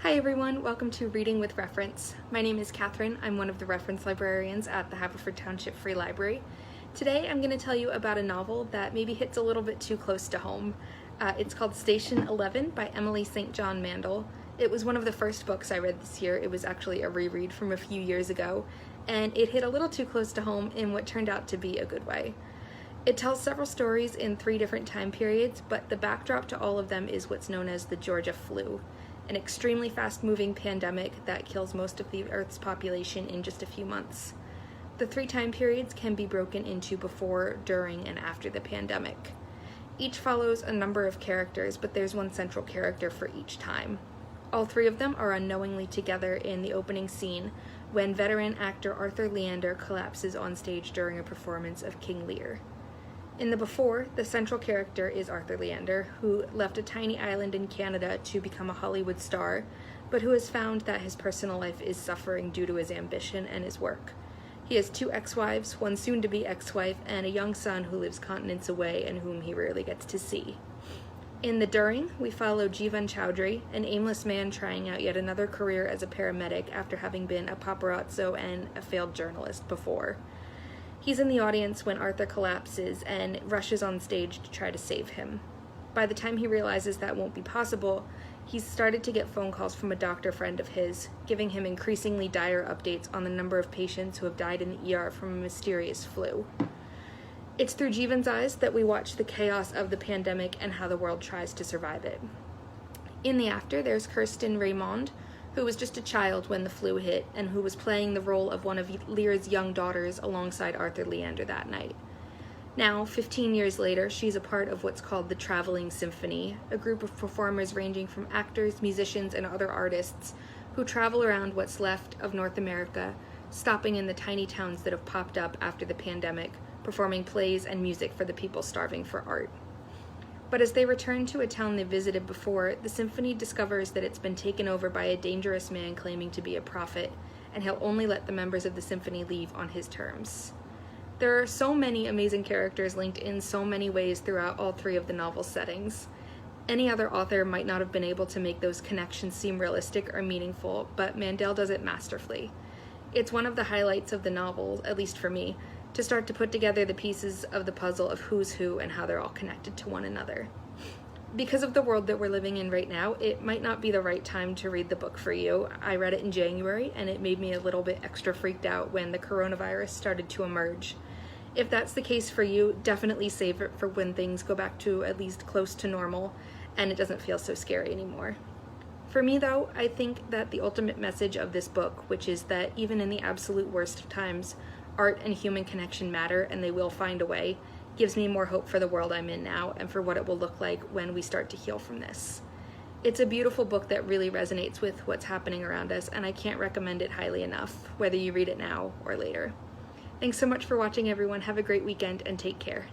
Hi everyone, welcome to Reading with Reference. My name is Katherine. I'm one of the reference librarians at the Haverford Township Free Library. Today I'm going to tell you about a novel that maybe hits a little bit too close to home. It's called Station 11 by Emily St. John Mandel. It was one of the first books I read this year. It was actually a reread from a few years ago, and it hit a little too close to home in what turned out to be a good way. It tells several stories in 3 different time periods, but the backdrop to all of them is what's known as the Georgia flu, an extremely fast-moving pandemic that kills most of the Earth's population in just a few months. The 3 time periods can be broken into before, during, and after the pandemic. Each follows a number of characters, but there's one central character for each time. All 3 of them are unknowingly together in the opening scene when veteran actor Arthur Leander collapses on stage during a performance of King Lear. In the before, the central character is Arthur Leander, who left a tiny island in Canada to become a Hollywood star, but who has found that his personal life is suffering due to his ambition and his work. He has 2 ex-wives, one soon-to-be ex-wife, and a young son who lives continents away and whom he rarely gets to see. In the during, we follow Jeevan Chowdhury, an aimless man trying out yet another career as a paramedic after having been a paparazzo and a failed journalist before. He's in the audience when Arthur collapses and rushes on stage to try to save him. By the time he realizes that won't be possible, he's started to get phone calls from a doctor friend of his, giving him increasingly dire updates on the number of patients who have died in the ER from a mysterious flu. It's through Jeevan's eyes that we watch the chaos of the pandemic and how the world tries to survive it. In the after, there's Kirsten Raymond, who was just a child when the flu hit and who was playing the role of one of Lear's young daughters alongside Arthur Leander that night. Now, 15 years later, she's a part of what's called the Traveling Symphony, a group of performers ranging from actors, musicians, and other artists who travel around what's left of North America, stopping in the tiny towns that have popped up after the pandemic, performing plays and music for the people starving for art. But as they return to a town they visited before, the symphony discovers that it's been taken over by a dangerous man claiming to be a prophet, and he'll only let the members of the symphony leave on his terms. There are so many amazing characters linked in so many ways throughout all 3 of the novel's settings. Any other author might not have been able to make those connections seem realistic or meaningful, but Mandel does it masterfully. It's one of the highlights of the novel, at least for me, to start to put together the pieces of the puzzle of who's who and how they're all connected to one another. Because of the world that we're living in right now, it might not be the right time to read the book for you. I read it in January, and it made me a little bit extra freaked out when the coronavirus started to emerge. If that's the case for you, definitely save it for when things go back to at least close to normal, and it doesn't feel so scary anymore. For me, though, I think that the ultimate message of this book, which is that even in the absolute worst of times, art and human connection matter, and they will find a way, gives me more hope for the world I'm in now and for what it will look like when we start to heal from this. It's a beautiful book that really resonates with what's happening around us, and I can't recommend it highly enough, whether you read it now or later. Thanks so much for watching, everyone. Have a great weekend and take care.